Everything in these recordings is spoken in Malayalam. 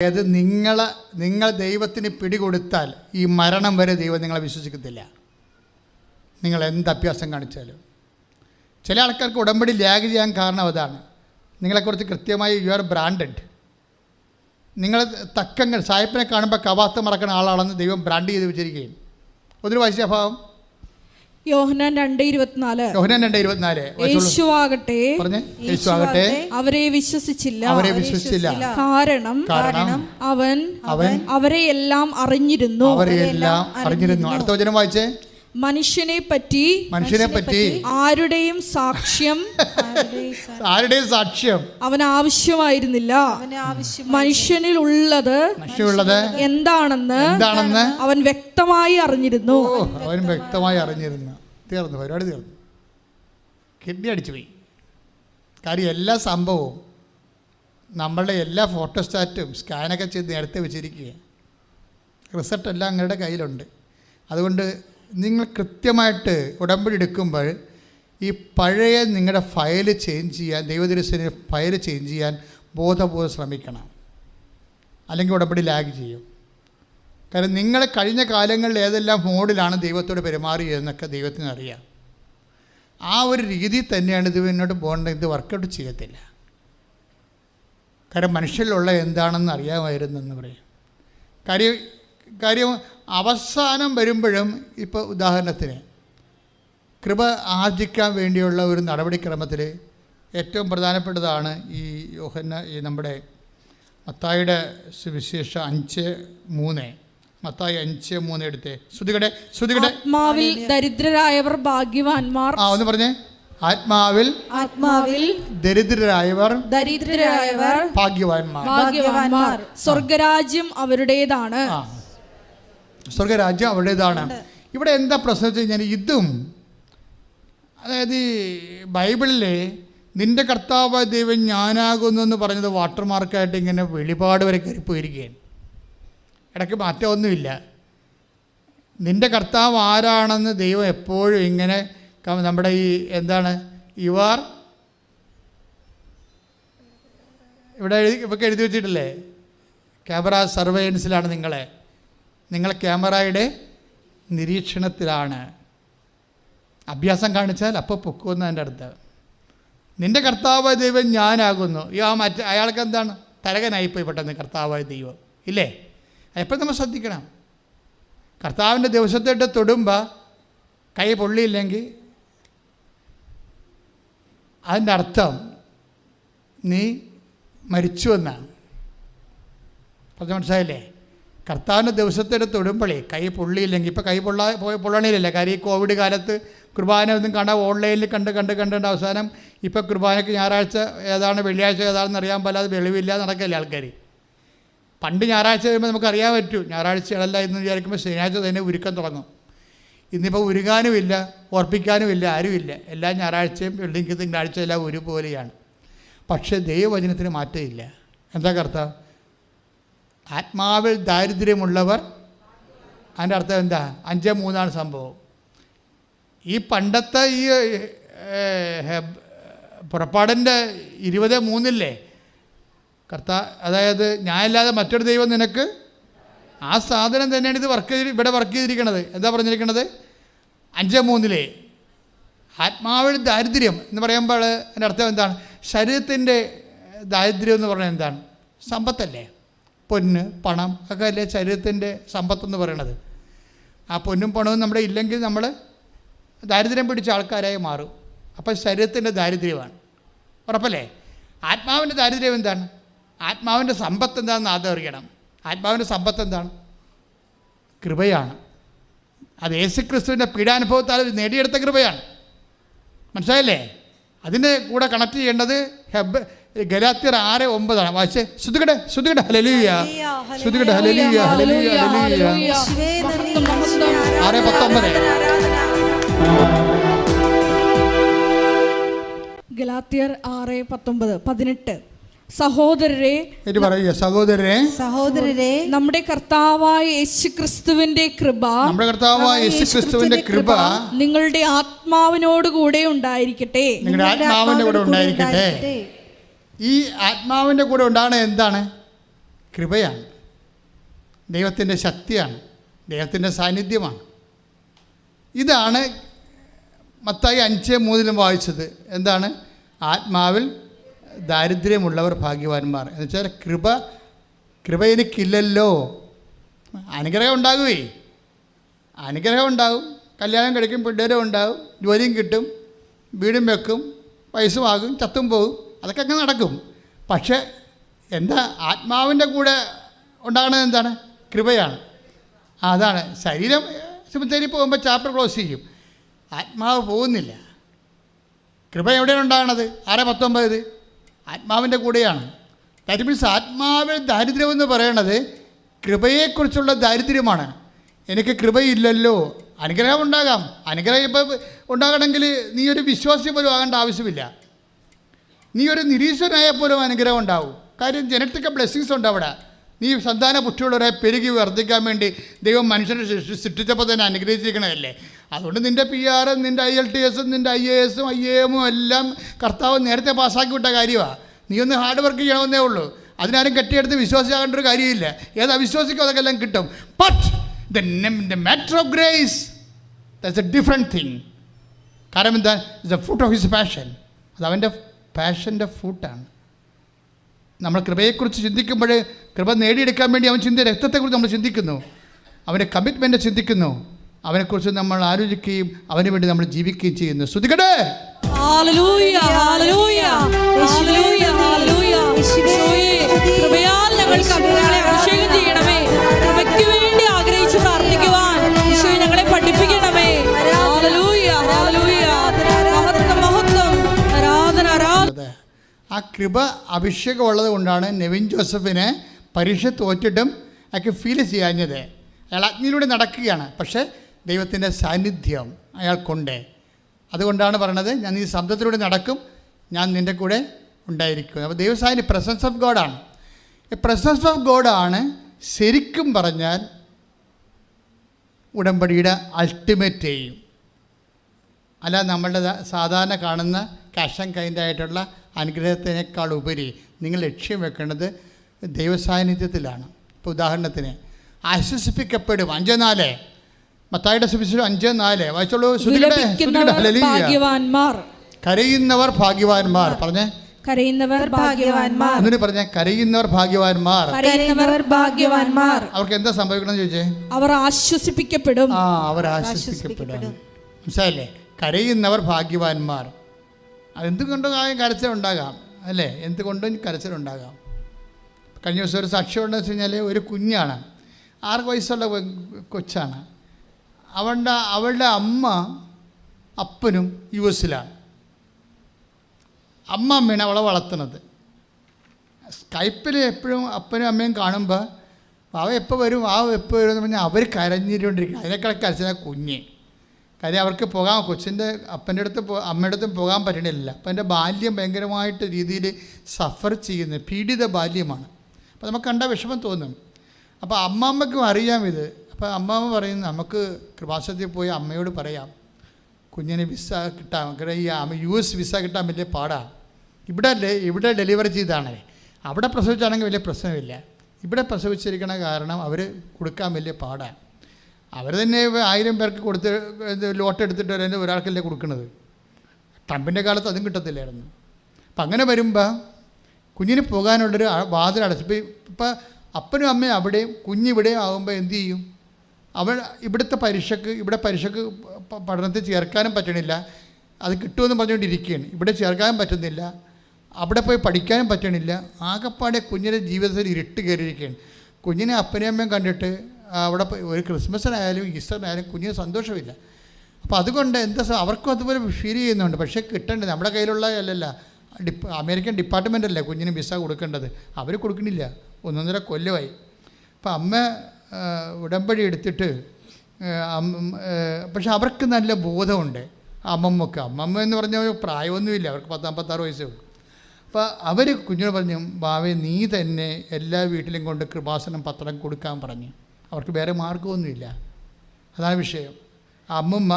അതായത് നിങ്ങൾ ദൈവത്തിന് പിടികൊടുത്താൽ ഈ മരണം വരെ ദൈവം നിങ്ങളെ വിശ്വസിക്കത്തില്ല. നിങ്ങൾ എന്ത് അഭ്യാസം കാണിച്ചാലും. ചില ആൾക്കാർക്ക് ഉടമ്പടി ലാഗ് ചെയ്യാൻ കാരണം അതാണ്. നിങ്ങളെക്കുറിച്ച് കൃത്യമായി യു ആർ ബ്രാൻഡഡ്. നിങ്ങൾ തക്കങ്ങൾ സായിപ്പിനെ കാണുമ്പോൾ കവാത്ത് മറക്കുന്ന ആളാണെന്ന് ദൈവം ബ്രാൻഡ് ചെയ്ത് വെച്ചിരിക്കുകയും. ഒന്നൊരു വായിച്ചഭാവം യോഹന്നാൻ 2:24. യേശുവാകട്ടെ അവരെ വിശ്വസിച്ചില്ല. കാരണം അവൻ അവരെയെല്ലാം അറിഞ്ഞിരുന്നു. അടുത്ത വചനം വായിച്ചേ. മനുഷ്യനെ പറ്റി ആരുടെയും സാക്ഷ്യം അവന് ആവശ്യമായിരുന്നില്ല. മനുഷ്യനിൽ ഉള്ളത് എന്താണെന്ന് അവൻ വ്യക്തമായി അറിഞ്ഞിരുന്നു. തീർന്നു, പരിപാടി തീർന്നു. കിഡ്നി അടിച്ചു പോയി. കാര്യം എല്ലാ സംഭവവും നമ്മളുടെ എല്ലാ ഫോട്ടോസ്റ്റാറ്റും സ്കാനൊക്കെ ചെയ്ത് നേരത്തെ വെച്ചിരിക്കുക. റിസൾട്ട് എല്ലാം നിങ്ങളുടെ കയ്യിലുണ്ട്. അതുകൊണ്ട് നിങ്ങൾ കൃത്യമായിട്ട് ഉടമ്പടി എടുക്കുമ്പോൾ ഈ പഴയ നിങ്ങളുടെ ഫയൽ ചേഞ്ച് ചെയ്യാൻ, ദൈവദർശന ഫയൽ ചേഞ്ച് ചെയ്യാൻ ബോധപൂർവ്വം ശ്രമിക്കണം. അല്ലെങ്കിൽ ഉടമ്പടി ലാഗ് ചെയ്യും. കാരണം നിങ്ങൾ കഴിഞ്ഞ കാലങ്ങളിൽ ഏതെല്ലാം മോഡിലാണ് ദൈവത്തോട് പെരുമാറിയതെന്നൊക്കെ ദൈവത്തിന് അറിയാം. ആ ഒരു രീതി തന്നെയാണ് ഇത് മുന്നോട്ട് പോകേണ്ടത്. ഇത് വർക്കൗട്ട് ചെയ്യത്തില്ല. കാരണം മനുഷ്യരിലുള്ള എന്താണെന്ന് അറിയാമായിരുന്നെന്ന് പറയും. കാര്യം അവസാനം വരുമ്പോഴും ഇപ്പോൾ ഉദാഹരണത്തിന് കൃപ ആർജിക്കാൻ വേണ്ടിയുള്ള ഒരു നടപടിക്രമത്തിൽ ഏറ്റവും പ്രധാനപ്പെട്ടതാണ് ഈ നമ്മുടെ മത്തായിയുടെ സുവിശേഷം 5:3. മത്തായി 5:3 എടുത്തേ. ശ്രുതികടെ ആത്മാവിൽ ദരിദ്രരായവർ ഭാഗ്യവാന്മാർ. ഒന്ന് പറഞ്ഞേ. ആത്മാവിൽ ദരിദ്രരായവർ ഭാഗ്യവാന്മാർ. സ്വർഗരാജ്യം അവരുടേതാണ്. സ്വർഗരാജ്യം അവരുടേതാണ്. ഇവിടെ എന്താ പ്രശ്നം വെച്ച് കഴിഞ്ഞാൽ ഇതും, അതായത് ബൈബിളിൽ നിന്റെ കർത്താവ് ദൈവം ഞാനാകുന്നു എന്ന് പറഞ്ഞത് വാട്ടർമാർക്കായിട്ട് ഇങ്ങനെ വെളിപാട് വരെ കയറിപ്പോയിരിക്കുകയാണ്. ഇടയ്ക്ക് മാറ്റമൊന്നുമില്ല. നിന്റെ കർത്താവ് ആരാണെന്ന് ദൈവം എപ്പോഴും ഇങ്ങനെ നമ്മുടെ ഈ എന്താണ് യുവാർ ഇവിടെ ഇവർക്ക് എഴുതി വെച്ചിട്ടില്ലേ, ക്യാമറ സർവൈലൻസിലാണ് നിങ്ങൾ ക്യാമറയുടെ നിരീക്ഷണത്തിലാണ്. അഭ്യാസം കാണിച്ചാൽ അപ്പോൾ പൊക്കുമെന്ന് എൻ്റെ അടുത്ത്. നിൻ്റെ കർത്താവായ ദൈവം ഞാനാകുന്നു. അയാൾക്ക് എന്താണ് തരകനായിപ്പോയി പെട്ടെന്ന് കർത്താവായ ദൈവം ഇല്ലേ? എപ്പോഴും നമ്മൾ ശ്രദ്ധിക്കണം. കർത്താവിൻ്റെ ദിവസത്തോട്ട് തൊടുമ്പോൾ കൈ പൊള്ളിയില്ലെങ്കിൽ അതിൻ്റെ അർത്ഥം നീ മരിച്ചു എന്നാണ്. പറഞ്ഞ മനസ്സിലായില്ലേ? കർത്താവിൻ്റെ ദിവസത്തോടെ തൊടുമ്പോഴേ കൈ പൊള്ളിയില്ലെങ്കിൽ, ഇപ്പോൾ കൈ പൊള്ളണില്ല. കാര്യം ഈ കോവിഡ് കാലത്ത് കുർബാന ഒന്നും കാണാൻ ഓൺലൈനിൽ കണ്ട് അവസാനം ഇപ്പോൾ കുർബാനയ്ക്ക് ഞായറാഴ്ച ഏതാണ് വെള്ളിയാഴ്ച ഏതാണെന്ന് അറിയാൻ പാടില്ലാതെ വെളിവില്ല നടക്കല്ലേ ആൾക്കാർ. പണ്ട് ഞായറാഴ്ച കഴിയുമ്പോൾ നമുക്കറിയാൻ പറ്റും ഞായറാഴ്ചകളല്ല എന്ന് വിചാരിക്കുമ്പോൾ ശനിയാഴ്ച തന്നെ ഉരുക്കം തുടങ്ങും. ഇന്നിപ്പോൾ ഉരുകാനുമില്ല, ഓർപ്പിക്കാനുമില്ല, ആരുമില്ല. എല്ലാ ഞായറാഴ്ചയും വെള്ളിക്ക് തിങ്കളാഴ്ച എല്ലാം ഒരുപോലെയാണ്. പക്ഷേ ദൈവവചനത്തിന് മാറ്റമില്ല. എന്താ കർത്താവ്? ആത്മാവിൽ ദാരിദ്ര്യമുള്ളവർ. അതിൻ്റെ അർത്ഥം എന്താ? 5:3 സംഭവം. ഈ പണ്ടത്തെ ഈ പുറപ്പാടിൻ്റെ 20:3 അതായത് ഞാനില്ലാതെ മറ്റൊരു ദൈവം നിനക്ക്, ആ സാധനം തന്നെയാണ് ഇത് ഇവിടെ വർക്ക് ചെയ്തിരിക്കണത്. എന്താ പറഞ്ഞിരിക്കണത്? 5:3 ആത്മാവിൽ ദാരിദ്ര്യം എന്ന് പറയുമ്പോൾ അതിൻ്റെ അർത്ഥം എന്താണ്? ശരീരത്തിൻ്റെ ദാരിദ്ര്യം എന്ന് പറഞ്ഞാൽ എന്താണ്? സമ്പത്തല്ലേ? പൊന്ന് പണം ഒക്കെ അല്ലേ ശരീരത്തിൻ്റെ സമ്പത്തെന്ന് പറയണത്. ആ പൊന്നും പണവും നമ്മുടെ ഇല്ലെങ്കിൽ നമ്മൾ ദാരിദ്ര്യം പിടിച്ച ആൾക്കാരായി മാറും. അപ്പോൾ ശരീരത്തിൻ്റെ ദാരിദ്ര്യമാണ്. ഉറപ്പല്ലേ? ആത്മാവിൻ്റെ ദാരിദ്ര്യം എന്താണ്? ആത്മാവിൻ്റെ സമ്പത്ത് എന്താണെന്ന് ആദ്യം അറിയണം. ആത്മാവിൻ്റെ സമ്പത്ത് എന്താണ്? കൃപയാണ്. അത് യേശുക്രിസ്തുവിൻ്റെ പീഡാനുഭവത്താൽ നേടിയെടുത്ത കൃപയാണ്. മനസ്സിലായില്ലേ? അതിൻ്റെ കൂടെ കണക്ട് ചെയ്യേണ്ടത് ഗലാത്യർ 6:9 വായിച്ചേ. ശ്രുതികടെ ഹല്ലേലൂയ, ശ്രുതികടെ ഹല്ലേലൂയ, ഹല്ലേലൂയ, ഹല്ലേലൂയ. 6:19 ഗലാത്യർ 6:18. സഹോദരരെ നമ്മുടെ കർത്താവായ യേശുക്രിസ്തുവിന്റെ കൃപ നിങ്ങളുടെ ആത്മാവിനോട് കൂടെ ഉണ്ടായിരിക്കട്ടെ. ഈ ആത്മാവിൻ്റെ കൂടെ ഉണ്ടാകണ എന്താണ്? കൃപയാണ്, ദൈവത്തിൻ്റെ ശക്തിയാണ്, ദൈവത്തിൻ്റെ സാന്നിധ്യമാണ്. ഇതാണ് മത്തായി 5:3 വായിച്ചത്. എന്താണ്? ആത്മാവിൽ ദാരിദ്ര്യമുള്ളവർ ഭാഗ്യവാന്മാർ. എന്ന് വെച്ചാൽ കൃപ എനിക്കില്ലല്ലോ. അനുഗ്രഹം ഉണ്ടാകുമേ, അനുഗ്രഹം ഉണ്ടാകും. കല്യാണം കഴിക്കും, പിള്ളേരും ഉണ്ടാകും, ജോലിയും കിട്ടും, വീടും വെക്കും, പൈസമാകും, ചത്തും പോകും, അതൊക്കെ അങ്ങനെ നടക്കും. പക്ഷേ എന്താ ആത്മാവിൻ്റെ കൂടെ ഉണ്ടാകുന്നത്? എന്താണ്? കൃപയാണ്. അതാണ്. ശരീരം സെമിത്തേരിയിൽ പോകുമ്പോൾ ചാപ്റ്റർ ക്ലോസ് ചെയ്യും, ആത്മാവ് പോകുന്നില്ല. കൃപ എവിടെയാണ് ഉണ്ടാകുന്നത്? 6:19 ആത്മാവിൻ്റെ കൂടെയാണ്. ദാറ്റ് മീൻസ് ആത്മാവിൽ ദാരിദ്ര്യം എന്ന് പറയണത് കൃപയെക്കുറിച്ചുള്ള ദാരിദ്ര്യമാണ്. എനിക്ക് കൃപയില്ലല്ലോ. അനുഗ്രഹം ഉണ്ടാകാം. അനുഗ്രഹം ഇപ്പോൾ ഉണ്ടാകണമെങ്കിൽ നീ ഒരു വിശ്വാസി പോലും ആകേണ്ട ആവശ്യമില്ല. നീ ഒരു നിരീശ്വരനായ പോലും അനുഗ്രഹം ഉണ്ടാവും. കാര്യം ജനറ്റിക്കൽ ബ്ലെസ്സിങ്സ് ഉണ്ട് അവിടെ. നീ സന്താന പുഷ്ടിയുള്ളവരെ പെരുകി വർദ്ധിക്കാൻ വേണ്ടി ദൈവം മനുഷ്യനെ സൃഷ്ടിച്ചപ്പോൾ തന്നെ അനുഗ്രഹിച്ചിരിക്കണമല്ലേ. അതുകൊണ്ട് നിൻ്റെ PR, നിൻ്റെ IELTS, നിൻ്റെ IAS, IAM എല്ലാം കർത്താവ് നേരത്തെ പാസ്സാക്കി വിട്ട കാര്യമാണ്. നീ ഒന്ന് ഹാർഡ് വർക്ക് ചെയ്യണമെന്നേ ഉള്ളൂ. അതിനാരും കെട്ടിയെടുത്ത് വിശ്വാസിയാകേണ്ട ഒരു കാര്യമില്ല. ഏതാ വിശ്വസിക്കും അതൊക്കെ എല്ലാം കിട്ടും. But the matter of grace, that's a different thing. കാരണം എന്താ? It's the fruit of his passion. അത് അവൻ്റെ പാഷൻ്റെ ഫ്രൂട്ടാണ്. നമ്മൾ കൃപയെക്കുറിച്ച് ചിന്തിക്കുമ്പോൾ കൃപ നേടിയെടുക്കാൻ വേണ്ടി അവൻ രക്തത്തെക്കുറിച്ച് നമ്മൾ ചിന്തിക്കുന്നു, അവൻ്റെ കമ്മിറ്റ്മെൻറ്റ് ചിന്തിക്കുന്നു, അവനെക്കുറിച്ച് നമ്മൾ ആലോചിക്കുകയും അവന് വേണ്ടി നമ്മൾ ജീവിക്കുകയും ചെയ്യുന്നു. ശ്രുതികടേ ഞങ്ങളെ പഠിപ്പിക്കണമേ. ആ കൃപ അഭിഷേകമുള്ളത് കൊണ്ടാണ് നെവിൻ ജോസഫിനെ പരീക്ഷ തോറ്റിട്ടും അയാൾക്ക് ഫീൽ ചെയ്യാഞ്ഞത്. അയാൾ അഗ്നിയിലൂടെ നടക്കുകയാണ്, പക്ഷേ ദൈവത്തിൻ്റെ സാന്നിധ്യം അയാൾക്കുണ്ട്. അതുകൊണ്ടാണ് പറയണത്, ഞാൻ ഈ ശബ്ദത്തിലൂടെ നടക്കും, ഞാൻ നിൻ്റെ കൂടെ ഉണ്ടായിരിക്കും. അപ്പോൾ ദൈവസാന്നിധ്യം പ്രസൻസ് ഓഫ് ഗോഡാണ്. ഈ പ്രസൻസ് ഓഫ് ഗോഡാണ് ശരിക്കും പറഞ്ഞാൽ ഉടമ്പടിയുടെ അൾട്ടിമേറ്റ് എയിം. അല്ല നമ്മളുടെ സാധാരണ കാണുന്ന ക്യാഷ് ആൻഡ് കൈൻഡ് ആയിട്ടുള്ള അനുഗ്രഹത്തിനേക്കാൾ ഉപരി നിങ്ങൾ ലക്ഷ്യം വെക്കേണ്ടത് ദൈവസാന്നിധ്യത്തിലാണ്. ഇപ്പോൾ ഉദാഹരണത്തിന് ആശ്വസിപ്പിക്കപ്പെടും 5:4 മത്തായിയുടെ സുവിശേഷം 5:4 വായിച്ചോളൂ. കരയുന്നവർ ഭാഗ്യവാന്മാർ. പറഞ്ഞേ, കരയുന്നവർ ഭാഗ്യവാന്മാർ. എന്നിട്ട് പറഞ്ഞേ, കരയുന്നവർ ഭാഗ്യവാന്മാർ. കരയുന്നവർ ഭാഗ്യവാന്മാർ. അവർക്ക് എന്താ സംഭവിക്കണം ചോദിച്ചേ? അവർ ആശ്വസിപ്പിക്കപ്പെടും. അവർ ആശ്വസിപ്പിക്കപ്പെടും. മനസ്സിലായില്ലേ? കരയുന്നവർ ഭാഗ്യവാന്മാർ. അതെന്തുകൊണ്ടും കരച്ചിലുണ്ടാകാം അല്ലേ? എന്തുകൊണ്ടും കരച്ചിലുണ്ടാകാം. കഴിഞ്ഞ ദിവസം ഒരു സാക്ഷ്യം ഉണ്ടെന്ന് വെച്ച് കഴിഞ്ഞാൽ ഒരു കുഞ്ഞാണ്, 6 വയസ്സുള്ള കൊച്ചാണ്. അവളുടെ അപ്പനും US-ലാണ്. അമ്മയാണ് അവളെ വളർത്തുന്നത്. സ്കൈപ്പിൽ എപ്പോഴും അപ്പനും അമ്മയും കാണുമ്പോൾ വാവ എപ്പോൾ വരും എന്ന് പറഞ്ഞാൽ അവർ കരഞ്ഞിട്ടുകൊണ്ടിരിക്കുക. അതിനേക്കാൾ കരച്ചില്ല കുഞ്ഞ്. കാര്യം അവർക്ക് കൊച്ചിൻ്റെ അപ്പൻ്റെ അമ്മയുടെ അടുത്തും പോകാൻ പറ്റണില്ല. അപ്പം എൻ്റെ ബാല്യം ഭയങ്കരമായിട്ട് രീതിയിൽ സഫർ ചെയ്യുന്നത് പീഡിത ബാല്യമാണ്. അപ്പോൾ നമുക്ക് കണ്ട വിഷമം തോന്നും. അപ്പോൾ അമ്മാമ്മയ്ക്കും അറിയാം ഇത്. അപ്പോൾ അമ്മാമ്മ പറയുന്നു, നമുക്ക് കൃപാസനത്തിൽ പോയി അമ്മയോട് പറയാം, കുഞ്ഞിന് വിസ കിട്ടാൻ, ഈ US വിസ കിട്ടാൻ വലിയ പാടാണ്. ഇവിടെ ഡെലിവറി ചെയ്താണ്. അവിടെ പ്രസവിച്ചാണെങ്കിൽ വലിയ പ്രശ്നമില്ല. ഇവിടെ പ്രസവിച്ചിരിക്കണ കാരണം അവർ കൊടുക്കാൻ വലിയ പാടാണ്. അവർ തന്നെ 1000 പേർക്ക് കൊടുത്ത് ലോട്ട് എടുത്തിട്ട് തന്നെ ഒരാൾക്കല്ലേ കൊടുക്കുന്നത്. ട്രംപിൻ്റെ കാലത്ത് അതും കിട്ടത്തില്ലായിരുന്നു. അപ്പം അങ്ങനെ വരുമ്പോൾ കുഞ്ഞിന് പോകാനുള്ളൊരു വാതിലടച്ച് ഇപ്പം അപ്പനും അമ്മയും അവിടെയും കുഞ്ഞിവിടെയും ആകുമ്പോൾ എന്തു ചെയ്യും? ഇവിടെ പരീക്ഷയ്ക്ക് പഠനത്തിൽ ചേർക്കാനും പറ്റണില്ല. അത് കിട്ടുമെന്ന് പറഞ്ഞുകൊണ്ടിരിക്കുകയാണ്. ഇവിടെ ചേർക്കാനും പറ്റുന്നില്ല, അവിടെ പോയി പഠിക്കാനും പറ്റണില്ല. ആകെപ്പാടെ കുഞ്ഞിൻ്റെ ജീവിതത്തിൽ ഇരുട്ട് കയറിയിരിക്കുകയാണ്. കുഞ്ഞിനെ അപ്പനെയും അമ്മയും കണ്ടിട്ട് അവിടെ ഒരു ക്രിസ്മസിനായാലും ഈസ്റ്ററിനായാലും കുഞ്ഞിന് സന്തോഷമില്ല. അപ്പോൾ അതുകൊണ്ട് അവർക്കും അതുപോലെ ഫീൽ ചെയ്യുന്നുണ്ട്. പക്ഷേ കിട്ടേണ്ടത് നമ്മുടെ കയ്യിലുള്ള അല്ലല്ല, അമേരിക്കൻ ഡിപ്പാർട്ട്മെൻ്റ് അല്ലേ കുഞ്ഞിന് വിസ കൊടുക്കേണ്ടത്. അവർ കൊടുക്കണില്ല. 1.5 കൊല്ലമായി. അപ്പോൾ അമ്മ ഉടമ്പടി എടുത്തിട്ട് പക്ഷെ അവർക്ക് നല്ല ബോധമുണ്ട്. അമ്മമ്മ എന്ന് പറഞ്ഞാൽ പ്രായമൊന്നുമില്ല, അവർക്ക് 56 വയസ്സേ ഉള്ളൂ. അപ്പോൾ അവർ കുഞ്ഞിന് പറഞ്ഞു, ബാവേ നീ തന്നെ എല്ലാ വീട്ടിലും കൊണ്ട് കൃപാസനം പത്രം കൊടുക്കാൻ പറഞ്ഞു. അവർക്ക് വേറെ മാർഗമൊന്നുമില്ല. അതാണ് വിഷയം. അമ്മമ്മ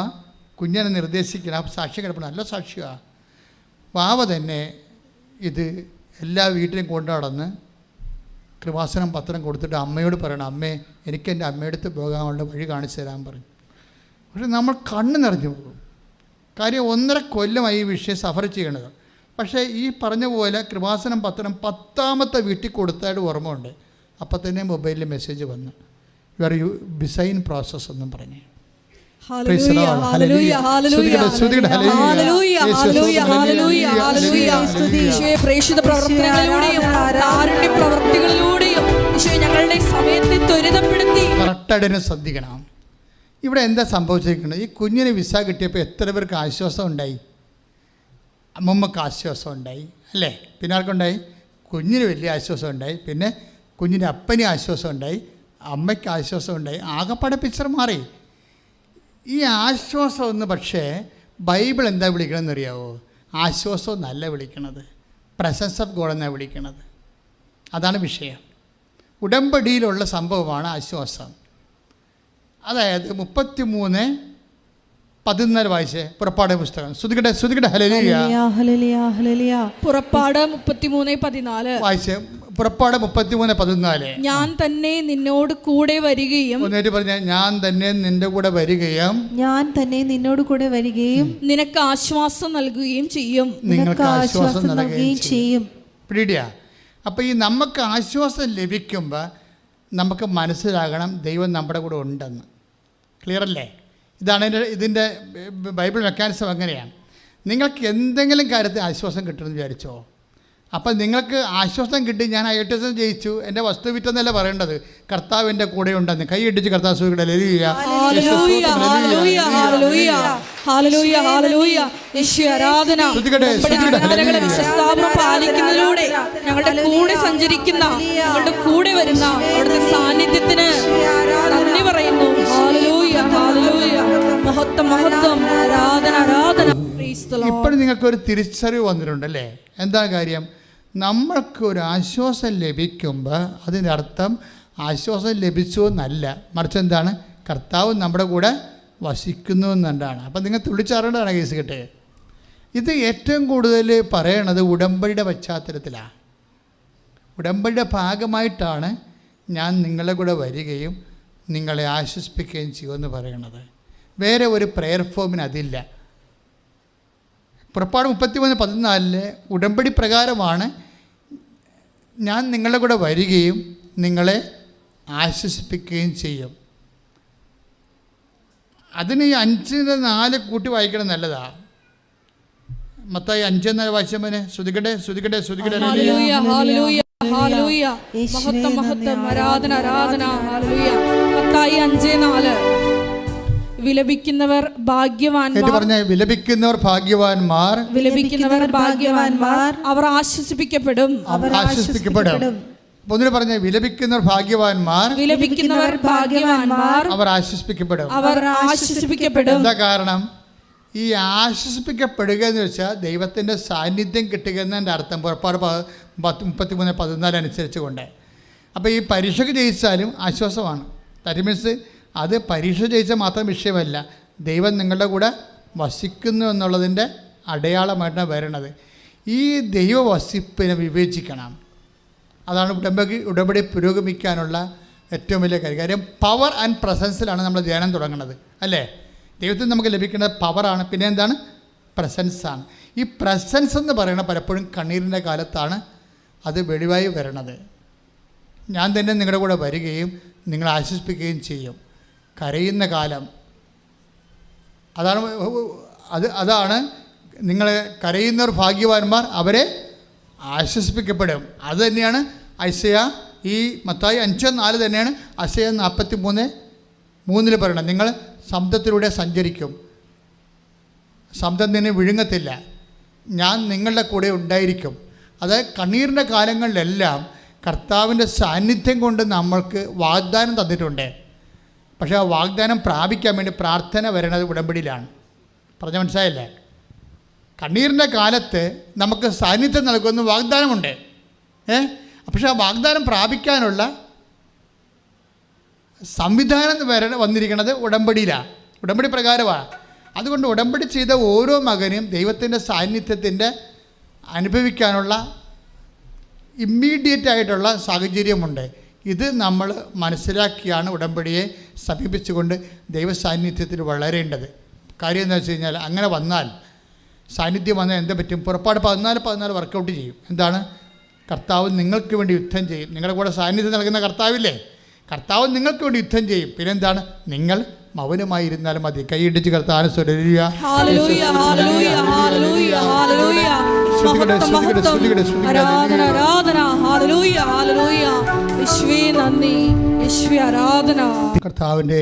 കുഞ്ഞിനെ നിർദ്ദേശിക്കണം. ആ സാക്ഷ്യം കിടപ്പണം, നല്ല സാക്ഷ്യമാണ്. വാവ തന്നെ ഇത് എല്ലാ വീട്ടിലും കൊണ്ടു നടന്ന് കൃപാസനം പത്രം കൊടുത്തിട്ട് അമ്മയോട് പറയണം, അമ്മേ എനിക്ക് എൻ്റെ അമ്മയുടെ അടുത്ത് പോകാനുള്ള വഴി കാണിച്ചു തരാൻ പറഞ്ഞു. പക്ഷെ നമ്മൾ കണ്ണ് നിറഞ്ഞു പോകും. കാര്യം 1.5 കൊല്ലമായി ഈ വിഷയം സഫർ ചെയ്യണത്. പക്ഷേ ഈ പറഞ്ഞ പോലെ കൃപാസനം പത്രം 10ാമത്തെ വീട്ടിൽ കൊടുത്തായിട്ട് ഓർമ്മയുണ്ട്. അപ്പം തന്നെ മൊബൈലിൽ മെസ്സേജ് വന്നു, യു ആർ ബിസൈൻ പ്രോസസ് എന്നും പറഞ്ഞ്. കറക്റ്റായിട്ട് ശ്രദ്ധിക്കണം. ഇവിടെ എന്താ സംഭവിച്ചിരിക്കുന്നത്? ഈ കുഞ്ഞിന് വിസ കിട്ടിയപ്പോൾ എത്ര പേർക്ക് ആശ്വാസം ഉണ്ടായി? അമ്മമ്മക്ക് ആശ്വാസം ഉണ്ടായി അല്ലേ? പിന്നെ ആർക്കുണ്ടായി? കുഞ്ഞിന് വലിയ ആശ്വാസം ഉണ്ടായി. പിന്നെ കുഞ്ഞിൻ്റെ അപ്പന് ആശ്വാസം ഉണ്ടായി, അമ്മയ്ക്ക് ആശ്വാസം ഉണ്ടായി. ആകെപ്പാടെ പിക്ചർ മാറി. ഈ ആശ്വാസം ഒന്ന് പക്ഷേ ബൈബിൾ എന്താ വിളിക്കണമെന്ന് അറിയാവോ? ആശ്വാസം എന്നല്ല വിളിക്കണത്, പ്രസൻസ് ഓഫ് ഗോഡ് എന്നാണ് വിളിക്കണത്. അതാണ് വിഷയം. ഉടമ്പടിയിലുള്ള സംഭവമാണ് ആശ്വാസം. അതായത് 33:14 വായിച്ചേ, പുറപ്പാട് പുസ്തകം. ശ്രുതികട്ടെ ഹല്ലേലൂയ. പുറപ്പാട് 33:14 വായിച്ചേ. പുറപ്പാട് 33:14. ഞാൻ തന്നെ നിന്നോട് കൂടെ വരികയും, ഒന്നേറ്റ് പറഞ്ഞ, ഞാൻ തന്നെ നിന്റെ കൂടെ വരികയും, ഞാൻ തന്നെ നിന്നോട് കൂടെ വരികയും നിനക്ക് ആശ്വാസം നൽകുകയും ചെയ്യും. നിങ്ങൾക്ക് ആശ്വാസം നൽകുകയും ചെയ്യും. പിടിയാ. അപ്പോൾ ഈ നമുക്ക് ആശ്വാസം ലഭിക്കുമ്പോൾ നമുക്ക് മനസ്സിലാകണം ദൈവം നമ്മുടെ കൂടെ ഉണ്ടെന്ന്. ക്ലിയർ അല്ലേ? ഇതാണ് ഇതിൻ്റെ ബൈബിൾ മെക്കാനിസം. അങ്ങനെയാണ്. നിങ്ങൾക്ക് എന്തെങ്കിലും കാര്യത്തിൽ ആശ്വാസം കിട്ടുമെന്ന് വിചാരിച്ചോ, അപ്പം നിങ്ങൾക്ക് ആശ്വാസം കിട്ടി, ഞാൻ IELTS ജയിച്ചു, എൻ്റെ വസ്തു വിറ്റെന്നല്ല പറയേണ്ടത്, കർത്താവ് എൻ്റെ കൂടെ ഉണ്ടെന്ന്. കൈ ഇടിച്ച് കർത്താവ് സൂക്ഷിക്കട്ടെ. പാലിക്കുന്നതിലൂടെ ഞങ്ങളുടെ കൂടെ സഞ്ചരിക്കുന്ന, ഞങ്ങളുടെ കൂടെ വരുന്ന അവിടുത്തെ സാന്നിധ്യത്തിന് നന്ദി പറയുന്നു. ഇപ്പോഴും നിങ്ങൾക്കൊരു തിരിച്ചറിവ് വന്നിട്ടുണ്ടല്ലേ? എന്താ കാര്യം? നമ്മൾക്കൊരു ആശ്വാസം ലഭിക്കുമ്പോൾ അതിനർത്ഥം ആശ്വാസം ലഭിച്ചു എന്നല്ല, മറിച്ച് എന്താണ്? കർത്താവ് നമ്മുടെ കൂടെ വസിക്കുന്നു എന്നുണ്ടാണ്. അപ്പം നിങ്ങൾ തുള്ളിച്ചാറേണ്ടതാണ് കേസ് കിട്ടുക. ഇത് ഏറ്റവും കൂടുതൽ പറയണത് ഉടമ്പടിയുടെ പശ്ചാത്തലത്തിലാണ്. ഉടമ്പടിയുടെ ഭാഗമായിട്ടാണ് ഞാൻ നിങ്ങളുടെ കൂടെ വരികയും നിങ്ങളെ ആശ്വസിപ്പിക്കുകയും ചെയ്യുമെന്ന് പറയണത്. വേറെ ഒരു പ്രെയർ ഫോമിന് അതില്ല. പുറപ്പാട് 33:14 ഉടമ്പടി പ്രകാരമാണ് ഞാൻ നിങ്ങളുടെ കൂടെ വരികയും നിങ്ങളെ ആശ്വസിപ്പിക്കുകയും ചെയ്യും. അതിന് ഈ 5-4 കൂട്ടി വായിക്കണം, നല്ലതാണ്. മത്തായി 5:4 വായിച്ചവനെ ശ്രുതികട്ടെ. മത്തായി 5:4. വിലപിക്കുന്നവർ ഭാഗ്യവാന്മാർ, അവർ ആശ്വസിപ്പിക്കപ്പെടും. ഒന്നിനെ പറഞ്ഞ, വിലപിക്കുന്നവർ ഭാഗ്യവാന്മാർ, അവർ ആശ്വസിപ്പിക്കപ്പെടും. എന്താ കാരണം? ഈ ആശ്വസിപ്പിക്കപ്പെടുക എന്ന് വെച്ചാൽ ദൈവത്തിൻ്റെ സാന്നിധ്യം കിട്ടുക എന്നതിൻ്റെ അർത്ഥം പുറപ്പാട് 33:14 അനുസരിച്ച് കൊണ്ട്. അപ്പോൾ ഈ പരീക്ഷയ്ക്ക് ജയിച്ചാലും ആശ്വാസമാണ്. ദാറ്റ് മീൻസ് അത് പരീക്ഷ ജയിച്ചാൽ മാത്രം വിഷയമല്ല, ദൈവം നിങ്ങളുടെ കൂടെ വസിക്കുന്നു എന്നുള്ളതിൻ്റെ അടയാളമായിട്ടാണ് വരണത്. ഈ ദൈവ വസിപ്പിനെ വിവേചിക്കണം. അതാണ് ഉടമ്പടി പുരോഗമിക്കാനുള്ള ഏറ്റവും വലിയ കാര്യം. പവർ ആൻഡ് പ്രസൻസിലാണ് നമ്മൾ ധ്യാനം തുടങ്ങുന്നത് അല്ലേ? ദൈവത്തിന് നമുക്ക് ലഭിക്കുന്നത് പവറാണ്, പിന്നെ എന്താണ്? പ്രസൻസാണ്. ഈ പ്രസൻസ് എന്ന് പറയുന്നത് പലപ്പോഴും കണ്ണീരിൻ്റെ കാലത്താണ് അത് വെളിവായി വരണത്. ഞാൻ തന്നെ നിങ്ങളുടെ കൂടെ വരികയും നിങ്ങളെ ആശ്വസിപ്പിക്കുകയും ചെയ്യും. കരയുന്ന കാലം അതാണ് നിങ്ങളെ കരയുന്നവർ ഭാഗ്യവാന്മാർ, അവരെ ആശ്വസിപ്പിക്കപ്പെടും. അത് തന്നെയാണ് ഐസയാ ഈ മത്തായി 5:4 തന്നെയാണ് ഐസയാ 43:3 പറയണം. നിങ്ങൾ ശബ്ദത്തിലൂടെ സഞ്ചരിക്കും, ശബ്ദം നിന്നെ വിഴുങ്ങത്തില്ല, ഞാൻ നിങ്ങളുടെ കൂടെ ഉണ്ടായിരിക്കും. അതായത് കണ്ണീരിൻ്റെ കാലങ്ങളിലെല്ലാം കർത്താവിൻ്റെ സാന്നിധ്യം കൊണ്ട് നമ്മൾക്ക് വാഗ്ദാനം തന്നിട്ടുണ്ട്. പക്ഷേ ആ വാഗ്ദാനം പ്രാപിക്കാൻ വേണ്ടി പ്രാർത്ഥന വരണത് ഉടമ്പടിയിലാണ്. പറഞ്ഞ മനസ്സിലായില്ലേ? കണ്ണീരിൻ്റെ കാലത്ത് നമുക്ക് സാന്നിധ്യം നൽകുന്ന വാഗ്ദാനമുണ്ട്. പക്ഷേ ആ വാഗ്ദാനം പ്രാപിക്കാനുള്ള സംവിധാനം വന്നിരിക്കുന്നത് ഉടമ്പടിയിലാണ്, ഉടമ്പടി പ്രകാരമാണ്. അതുകൊണ്ട് ഉടമ്പടി ചെയ്ത ഓരോ മകനും ദൈവത്തിൻ്റെ സാന്നിധ്യത്തിൻ്റെ അനുഭവിക്കാനുള്ള ഇമ്മീഡിയറ്റ് ആയിട്ടുള്ള സാഹചര്യമുണ്ട്. ഇത് നമ്മൾ മനസ്സിലാക്കിയാണ് ഉടമ്പടിയെ സമീപിച്ചുകൊണ്ട് ദൈവസാന്നിധ്യത്തിൽ വളരേണ്ടത്. കാര്യം എന്താ വെച്ച് കഴിഞ്ഞാൽ അങ്ങനെ വന്നാൽ സാന്നിധ്യം വന്നാൽ എന്താ പറ്റും? പുറപ്പാട് 14 വർക്കൗട്ട് ചെയ്യും. എന്താണ്? കർത്താവ് നിങ്ങൾക്ക് വേണ്ടി യുദ്ധം ചെയ്യും. നിങ്ങളുടെ കൂടെ സാന്നിധ്യം നൽകുന്ന കർത്താവില്ലേ, കർത്താവ് നിങ്ങൾക്ക് വേണ്ടി യുദ്ധം ചെയ്യും. പിന്നെന്താണ്? നിങ്ങൾ മൗനമായിരുന്നാലും മതി. കൈയിടിച്ച് കർത്താവിനെ സ്വരരിക. കർത്താവിൻ്റെ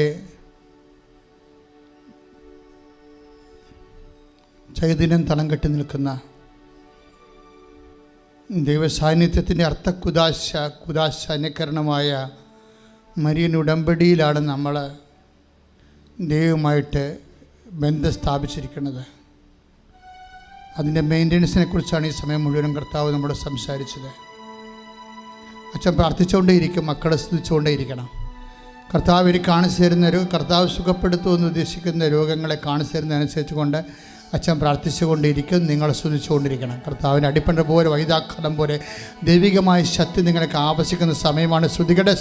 ചൈതന്യം തളം കെട്ടി നിൽക്കുന്ന ദൈവസാന്നിധ്യത്തിൻ്റെ കുദാശ അനുകരണമായ മരിയൻ ഉടമ്പടിയിലാണ് നമ്മൾ ദൈവമായിട്ട് ബന്ധം സ്ഥാപിച്ചിരിക്കുന്നത്. അതിൻ്റെ മെയിൻ്റനൻസിനെ കുറിച്ചാണ് ഈ സമയം മുഴുവനും കർത്താവ് നമ്മോട് സംസാരിച്ചത്. അച്ഛൻ പ്രാർത്ഥിച്ചുകൊണ്ടേയിരിക്കും, മക്കളെ സ്തുതിച്ചുകൊണ്ടേയിരിക്കണം. കർത്താവ് എനിക്ക് കാണിച്ചു തരുന്ന കർത്താവ് സുഖപ്പെടുത്തുമെന്ന് ഉദ്ദേശിക്കുന്ന രോഗങ്ങളെ കാണിച്ചു തരുന്നതനുസരിച്ച് കൊണ്ട് അച്ഛൻ പ്രാർത്ഥിച്ചുകൊണ്ടിരിക്കും. നിങ്ങൾ സ്തുതിച്ചുകൊണ്ടിരിക്കണം. കർത്താവിൻ്റെ അടിപ്പണ്ട പോലെ വൈദാഖലം പോലെ ദൈവികമായ ശക്തി നിങ്ങൾക്ക് ആവശ്യിക്കുന്ന സമയമാണ്. ശ്രുതികടെ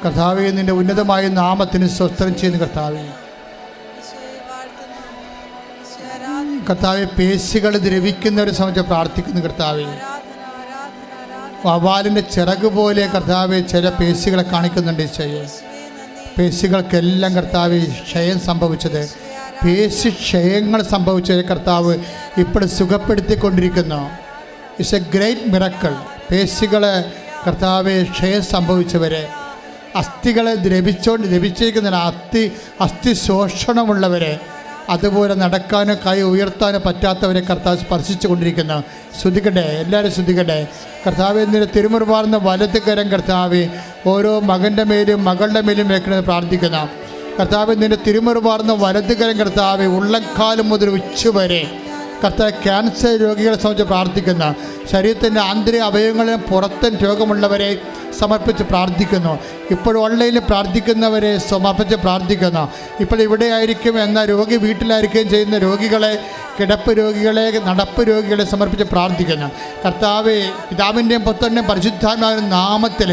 കർത്താവെ, നിൻ്റെ ഉന്നതമായ നാമത്തിന് സ്വസ്ത്രം ചെയ്യുന്ന കർത്താവെ, പേശികൾ ദ്രവിക്കുന്നവരെ സംബന്ധിച്ച് പ്രാർത്ഥിക്കുന്നു. കർത്താവെ, വവ്വാലിൻ്റെ ചിറക് പോലെ കർത്താവെ ചില പേശികളെ കാണിക്കുന്നുണ്ട്. പേശികൾക്കെല്ലാം കർത്താവ് ക്ഷയം സംഭവിച്ചത്, പേശിക്ഷയങ്ങൾ സംഭവിച്ചത് കർത്താവ് ഇപ്പോഴും സുഖപ്പെടുത്തിക്കൊണ്ടിരിക്കുന്നു. It's a great miracle. പേശികളെ കർത്താവ് ക്ഷയം സംഭവിച്ചവരെ, അസ്ഥികളെ ദ്രവിച്ചിരിക്കുന്ന അസ്ഥി ശോഷണമുള്ളവരെ, അതുപോലെ നടക്കാനോ കൈ ഉയർത്താനോ പറ്റാത്തവരെ കർത്താവ് സ്പർശിച്ചു കൊണ്ടിരിക്കുന്നു. ശ്രുതിക്കട്ടെ, എല്ലാവരും ശ്രുതിക്കട്ടെ. കർത്താവ് നിന്റെ തിരുമുറുപാർന്ന വലത് കരം കർത്താവ് ഓരോ മകൻ്റെ മേലും മകളുടെ മേലും വെക്കണമെന്ന് പ്രാർത്ഥിക്കുന്ന കർത്താവ്, നിന്റെ തിരുമുറുപാർന്ന വലത് കരം കർത്താവ് ഉള്ളംകാലം മുതൽ ഉച്ചവരെ കർത്താവ് ക്യാൻസർ രോഗികളെ സംബന്ധിച്ച് പ്രാർത്ഥിക്കുന്ന, ശരീരത്തിൻ്റെ ആന്തരിക അവയവങ്ങളിലും പുറത്തും രോഗമുള്ളവരെ സമർപ്പിച്ച് പ്രാർത്ഥിക്കുന്നു. ഇപ്പോൾ ഓൺലൈനിൽ പ്രാർത്ഥിക്കുന്നവരെ സമർപ്പിച്ച് പ്രാർത്ഥിക്കുന്നു. ഇപ്പോൾ ഇവിടെ ആയിരിക്കും എന്ന രോഗി വീട്ടിലായിരിക്കുകയും ചെയ്യുന്ന രോഗികളെ, കിടപ്പ് രോഗികളെ, നടപ്പ് രോഗികളെ സമർപ്പിച്ച് പ്രാർത്ഥിക്കുന്നു. കർത്താവെ, പിതാവിൻ്റെയും പുത്രൻ്റെയും പരിശുദ്ധാത്മാവിൻ്റെ നാമത്തിൽ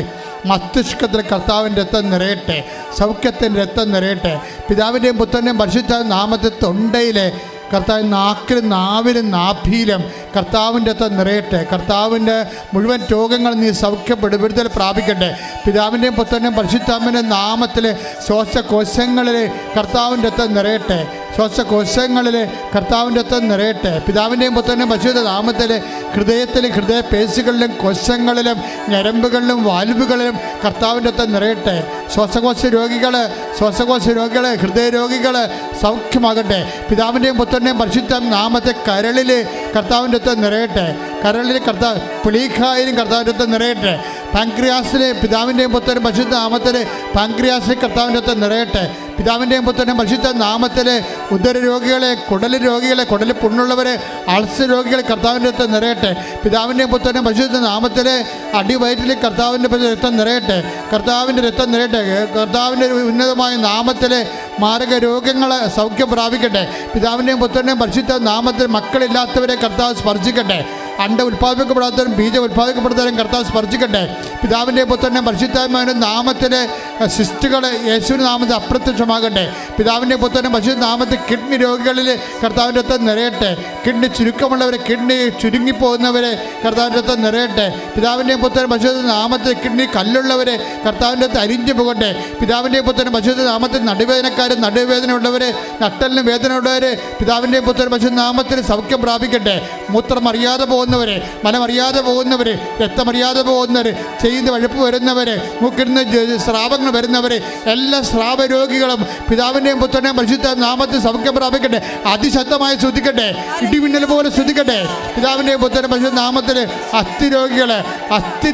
മസ്തിഷ്കത്തിൽ കർത്താവിൻ്റെ രക്തം നിറയട്ടെ, സൗഖ്യത്തിൻ്റെ രക്തം നിറയട്ടെ. പിതാവിൻ്റെയും പുത്രൻ്റെയും പരിശുദ്ധാത്മാവിൻ്റെ നാമത്തിൽ തൊണ്ടയിലെ കർത്താവ്, നാക്കിലും നാവിലും നാഭിയിലും കർത്താവിൻ്റെ രക്തം നിറയട്ടെ. കർത്താവിൻ്റെ മുഴുവൻ രോഗങ്ങൾ നീ സൗഖ്യപ്പെടും, വിടുതൽ പ്രാപിക്കട്ടെ. പിതാവിൻ്റെയും പുത്രൻ്റെയും പരിശുദ്ധാത്മാവിൻ്റെ നാമത്തിൽ ശ്വാസകോശങ്ങളിൽ കർത്താവിൻ്റെ രക്തം നിറയട്ടെ, ശ്വാസകോശങ്ങളിൽ കർത്താവിൻ്റെ രക്തം നിറയട്ടെ. പിതാവിൻ്റെയും പുത്രൻ്റെയും പരിശുദ്ധ നാമത്തിൽ ഹൃദയത്തിലും ഹൃദയപേശികളിലും കോശങ്ങളിലും ഞരമ്പുകളിലും വാൽവുകളിലും കർത്താവിൻ്റെ രക്തം നിറയട്ടെ. ശ്വാസകോശ രോഗികൾ, ഹൃദയ രോഗികൾ സൗഖ്യമാകട്ടെ. പിതാവിൻ്റെയും പുത്രൻ്റെയും പരിശുദ്ധ നാമത്തെ കരളിൽ കർത്താവിൻ്റെ രക്തം നിറയട്ടെ. കരളിൽ കർത്താവ് പുളിക്കായാലും കർത്താവിൻ്റെ രക്തം നിറയട്ടെ. പാൻക്രിയാസിലെ പിതാവിൻ്റെയും പുത്രൻ്റെയും പരിശുദ്ധ നാമത്തിൽ പാൻക്രിയാസിൽ കർത്താവിൻ്റെ രക്തം നിറയട്ടെ. പിതാവിൻ്റെയും പുത്രൻ്റെയും പരിശുദ്ധ നാമത്തിൽ ഉദര രോഗികളെ, കുടൽ പുണ്ണുള്ളവരെ, അൾസർ രോഗികളെ കർത്താവിൻ്റെ രക്തം നിറയട്ടെ. പിതാവിൻ്റെയും പുത്രൻ്റെയും പരിശുദ്ധ നാമത്തിൽ അടിവയറ്റിൽ കർത്താവിൻ്റെ രക്തം നിറയട്ടെ. കർത്താവിൻ്റെ രക്തം നിറയട്ടെ. കർത്താവിൻ്റെ ഉന്നതമായ നാമത്തിൽ മാരക രോഗങ്ങൾ സൗഖ്യം പ്രാപിക്കട്ടെ. പിതാവിൻ്റെയും പുത്രൻ്റെയും പരിശുദ്ധ നാമത്തിൽ മക്കളില്ലാത്തവരെ കർത്താവ് സ്പർശിക്കട്ടെ. അണ്ട ഉൽപ്പാദിക്കപ്പെടാത്തവരും ബീജം ഉൽപ്പാദിക്കപ്പെടുന്നവരും കർത്താവ് സ്പർശിക്കട്ടെ. പിതാവിൻ്റെയും പുത്രൻ്റെയും പരിശുദ്ധാത്മാവിൻ്റെ നാമത്തിൽ സിസ്റ്റുകൾ യേശുവിൻ്റെ നാമത്തിൽ അപ്രത്യക്ഷമാകട്ടെ. പിതാവിൻ്റെയും പുത്രൻ്റെയും പരിശുദ്ധ നാമത്തിൽ കിഡ്നി രോഗികളിൽ കർത്താവിൻ്റെ രക്തം നിറയട്ടെ. കിഡ്നി ചുരുക്കമുള്ളവരെ, കിഡ്നി ചുരുങ്ങിപ്പോകുന്നവരെ കർത്താവിൻ്റെ രക്തം നിറയട്ടെ. പിതാവിൻ്റെയും പുത്രൻ്റെയും പരിശുദ്ധ നാമത്തിൽ കിഡ്നി കല്ലുള്ളവരെ കർത്താവിൻ്റെ രക്തം അരിഞ്ഞു പോകട്ടെ. പിതാവിൻ്റെയും പുത്രൻ്റെയും പരിശുദ്ധ നാമത്തിൽ നടുവേദന ഉള്ളവരെ, നട്ടലിന് വേദന ഉള്ളവരെ പിതാവിൻ്റെയും പുത്രൻ്റെയും പരിശുദ്ധ നാമത്തിൽ സൗഖ്യം പ്രാപിക്കട്ടെ. മൂത്രം അറിയാതെ പോകുന്നവരെ, മനമറിയാതെ പോകുന്നവരെ, രക്തമറിയാതെ പോകുന്നവർ, ചെയ്യുന്ന വഴുപ്പ് വരുന്നവരെ, മൂക്കിടുന്ന സ്രാവങ്ങൾ വരുന്നവരെ, എല്ലാ സ്രാവ രോഗികളും പിതാവിൻ്റെയും പുത്രൻ്റെയും പരിശുദ്ധ നാമത്തിൽ സൗഖ്യം പ്രാപിക്കട്ടെ. അതിശക്തമായി ശ്രദ്ധിക്കട്ടെ, ഇടിമിന്നൽ പോലെ ശ്രദ്ധിക്കട്ടെ. പിതാവിൻ്റെയും പുത്രൻ്റെയും പരിശുദ്ധ നാമത്തിൽ അസ്ഥി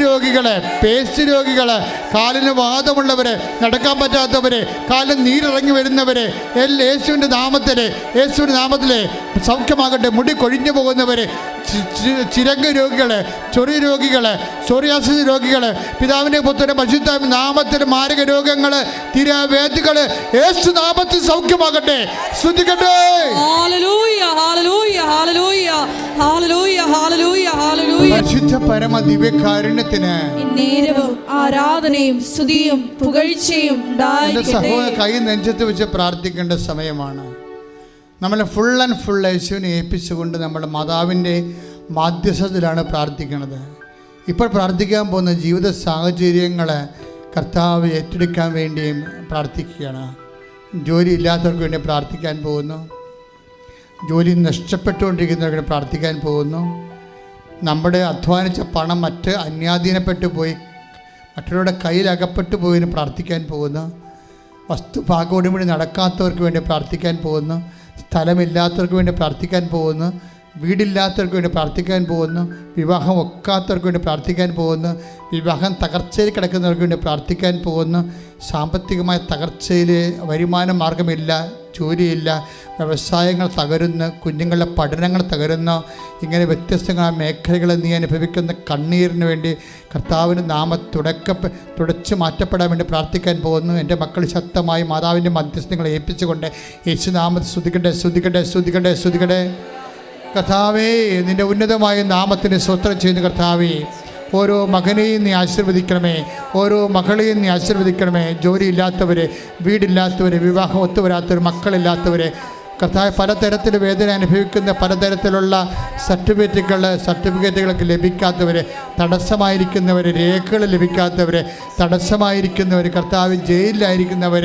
രോഗികളെ, പേശി രോഗികളെ, കാലിന് വാദമുള്ളവരെ, നടക്കാൻ പറ്റാത്തവരെ, കാലിന് നീരിറങ്ങി വരുന്നവരെ, യേശുവിൻ്റെ നാമത്തിൽ സൗഖ്യമാകട്ടെ. മുടി കൊഴിഞ്ഞു പോകുന്നവരെ, ചിരങ്ങ് രോഗികൾ, ചൊറി രോഗികൾ, സോറിയാസിസ് രോഗികൾ, പിതാവിൻ്റെ പുത്രൻ്റെ പരിശുദ്ധ നാമത്തിൽ മാരക രോഗങ്ങൾ, തിരവേദികൾ യേശു നാമത്തിൽ സൗഖ്യമാകട്ടെ. സ്തുതിക്കട്ടെ. പരിശുദ്ധ പരമ ദിവ്യകാരുണ്യത്തിന് നേരവും ആരാധനയും സ്തുതിയും പുകഴ്ചയും സഹോദര കൈ നെഞ്ചത്ത് വെച്ച് പ്രാർത്ഥിക്കേണ്ട സമയമാണ്. നമ്മൾ ഫുൾ ആൻഡ് ഫുൾ യേശുവിനെ ഏൽപ്പിച്ചുകൊണ്ട് നമ്മുടെ മാതാവിൻ്റെ മാധ്യസ്ഥത്തിലാണ് പ്രാർത്ഥിക്കുന്നത്. ഇപ്പോൾ പ്രാർത്ഥിക്കാൻ പോകുന്ന ജീവിത സാഹചര്യങ്ങൾ കർത്താവ് ഏറ്റെടുക്കാൻ വേണ്ടിയും പ്രാർത്ഥിക്കുകയാണ്. ജോലി ഇല്ലാത്തവർക്ക് വേണ്ടി പ്രാർത്ഥിക്കാൻ പോകുന്നു. ജോലി നഷ്ടപ്പെട്ടുകൊണ്ടിരിക്കുന്നവർക്ക് വേണ്ടി പ്രാർത്ഥിക്കാൻ പോകുന്നു. നമ്മുടെ അധ്വാനിച്ച പണം മറ്റ് അന്യാധീനപ്പെട്ടു പോയി മറ്റുള്ളവരുടെ കയ്യിൽ അകപ്പെട്ടു പോയി പ്രാർത്ഥിക്കാൻ പോകുന്നു. വസ്തു ഭാഗോടുകൂടി നടക്കാത്തവർക്ക് വേണ്ടി പ്രാർത്ഥിക്കാൻ പോകുന്നു. സ്ഥലമില്ലാത്തവർക്ക് വേണ്ടി പ്രാർത്ഥിക്കാൻ പോകുന്നു. വീടില്ലാത്തവർക്ക് വേണ്ടി പ്രാർത്ഥിക്കാൻ പോകുന്നു. വിവാഹം ഒക്കാത്തവർക്ക് വേണ്ടി പ്രാർത്ഥിക്കാൻ പോകുന്നു. വിവാഹം തകർച്ചയിൽ കിടക്കുന്നവർക്ക് വേണ്ടി പ്രാർത്ഥിക്കാൻ പോകുന്നു. സാമ്പത്തികമായ തകർച്ചയിൽ വരുമാന മാർഗമില്ല, ജോലിയില്ല, വ്യവസായങ്ങൾ തകരുന്നു, കുഞ്ഞുങ്ങളുടെ പഠനങ്ങൾ തകരുന്നു. ഇങ്ങനെ വ്യത്യസ്തമായ മേഖലകളിൽ നീ അനുഭവിക്കുന്ന കണ്ണീരിന് വേണ്ടി കർത്താവിൻ്റെ തുടച്ചു മാറ്റപ്പെടാൻ വേണ്ടി പ്രാർത്ഥിക്കാൻ പോകുന്നു. എൻ്റെ മക്കൾ ശക്തമായി മാതാവിൻ്റെ മധ്യസ്ഥങ്ങളെ ഏൽപ്പിച്ചുകൊണ്ട് യേശുനാമത്തെ സ്തുതിക്കട്ടെ, സ്തുതിക്കട്ടെ, സ്തുതിക്കട്ടെ, സ്തുതിക്കട്ടെ. കർത്താവേ, നിൻ്റെ ഉന്നതമായ നാമത്തിന് സ്തോത്രം ചെയ്യുന്ന കർത്താവേ, ഓരോ മകനെയും നീ ആശീർവദിക്കണമേ, ഓരോ മകളെയും നീ ആശീർവദിക്കണമേ. ജോലിയില്ലാത്തവർ, വീടില്ലാത്തവർ, വിവാഹം ഒത്തുവരാത്തവർ, മക്കളില്ലാത്തവർ, കർത്താവ് പലതരത്തിൽ വേദന അനുഭവിക്കുന്ന പലതരത്തിലുള്ള സർട്ടിഫിക്കറ്റുകളൊക്കെ ലഭിക്കാത്തവർ, തടസ്സമായിരിക്കുന്നവർ, രേഖകൾ ലഭിക്കാത്തവർ, തടസ്സമായിരിക്കുന്നവർ, കർത്താവ് ജയിലിലായിരിക്കുന്നവർ,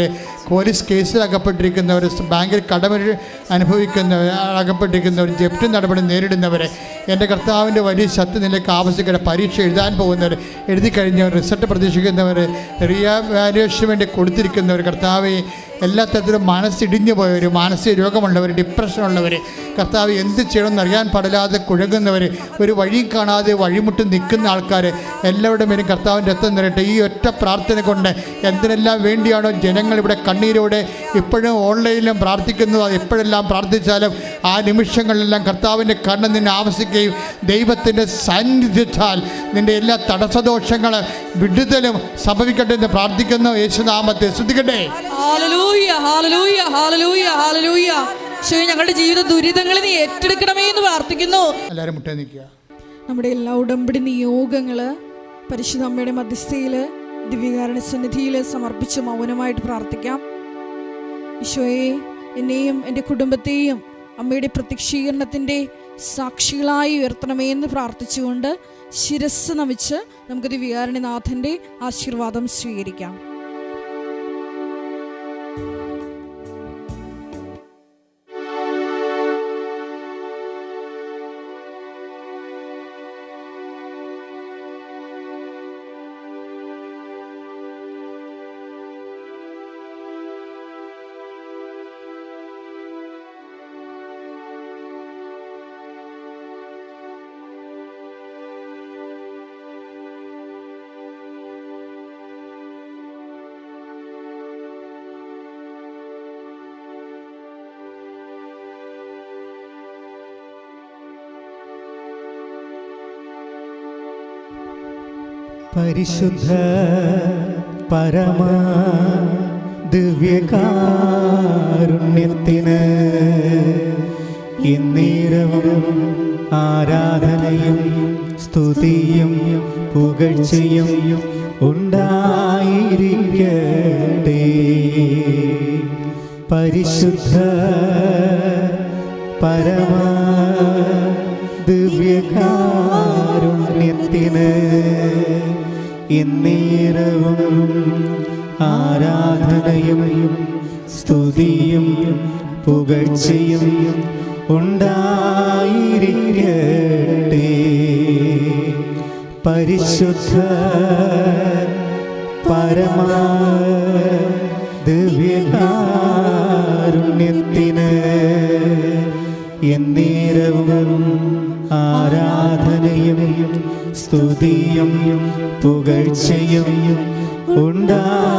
പോലീസ് കേസിൽ അകപ്പെട്ടിരിക്കുന്നവർ, ബാങ്കിൽ കടമ അനുഭവിക്കുന്നവർ, അകപ്പെട്ടിരിക്കുന്നവർ, ജപ്തി നടപടി നേരിടുന്നവർ, എൻ്റെ കർത്താവിൻ്റെ വലിയ ശക്തി നിലയ്ക്ക് ആവശ്യമായ പരീക്ഷ എഴുതാൻ പോകുന്നവർ, എഴുതി കഴിഞ്ഞവർ, റിസൾട്ട് പ്രതീക്ഷിക്കുന്നവർ, റീവാലുവേഷന് വേണ്ടി കൊടുത്തിരിക്കുന്നവർ, കർത്താവെ എല്ലാ തരത്തിലും മനസ്സിടിഞ്ഞു പോയവർ, മാനസിക രോഗമുള്ളവർ, ഡിപ്രഷനുള്ളവർ, കർത്താവ് എന്ത് ചെയ്യണമെന്ന് അറിയാൻ പാടില്ലാതെ കുഴങ്ങുന്നവർ, ഒരു വഴിയും കാണാതെ വഴിമുട്ട് നിൽക്കുന്ന ആൾക്കാർ, എല്ലാവരുടെ മേലും കർത്താവിൻ്റെ രക്തം നിറയട്ടെ. ഈ ഒറ്റ പ്രാർത്ഥന കൊണ്ട് എന്തിനെല്ലാം വേണ്ടിയാണോ ജനങ്ങൾ ഇവിടെ കണ്ണീരോടെ ഇപ്പോഴും ഓൺലൈനിലും പ്രാർത്ഥിക്കുന്നത്, അത് എപ്പോഴെല്ലാം പ്രാർത്ഥിച്ചാലും ആ നിമിഷങ്ങളിലെല്ലാം കർത്താവിൻ്റെ കണ്ണ് നിന്നെ ആവശ്യിക്കുകയും ദൈവത്തിൻ്റെ സാന്നിധ്യത്താൽ നിൻ്റെ എല്ലാ തടസ്സദോഷങ്ങളും വിടുതലും സംഭവിക്കട്ടെ എന്ന് പ്രാർത്ഥിക്കുന്നു. യേശുനാമത്തെ സ്തുതിക്കട്ടെ. ഞങ്ങളുടെ ജീവിത ദുരിതങ്ങളെ നീ ഏറ്റെടുക്കണമേ എന്ന് പ്രാർത്ഥിക്കുന്നു. എല്ലാവരും മുട്ടേ നിൽക്കുക. നമ്മുടെ എല്ലാ ഉടമ്പടി നിയോഗങ്ങള് പരിശുദ്ധ അമ്മയുടെ മധ്യസ്ഥയില് ദിവ്യകാരുണ്യ സന്നിധിയിൽ സമർപ്പിച്ച് മൗനമായിട്ട് പ്രാർത്ഥിക്കാം. ഈശോയെ, എന്നെയും എൻ്റെ കുടുംബത്തെയും അമ്മയുടെ പ്രത്യക്ഷീകരണത്തിൻ്റെ സാക്ഷികളായി ഉയർത്തണമേ എന്ന് പ്രാർത്ഥിച്ചുകൊണ്ട് ശിരസ് നമിച്ച് നമുക്ക് ദിവ്യകാരുണ്യനാഥൻ്റെ ആശീർവാദം സ്വീകരിക്കാം. പരിശുദ്ധ പരമ ദിവ്യകാരുണ്യത്തിന് എന്നേരവും ആരാധനയും സ്തുതിയും പുകഴ്ചയും ഉണ്ടായിരിക്കട്ടെ. പരിശുദ്ധ പരമ ദിവ്യകാരുണ്യത്തിന് എന്നേരവും ആരാധനയും സ്തുതിയും പുകഴ്ചയും ഉണ്ടായിരിക്കട്ടെ. പരിശുദ്ധ പരമ ദിവ്യകാരുണ്യത്തിന് എന്നേരവും ആരാധനയും സ്തുതിയും പുകഴ്ചയും ഉണ്ടായിരിക്കട്ടെ.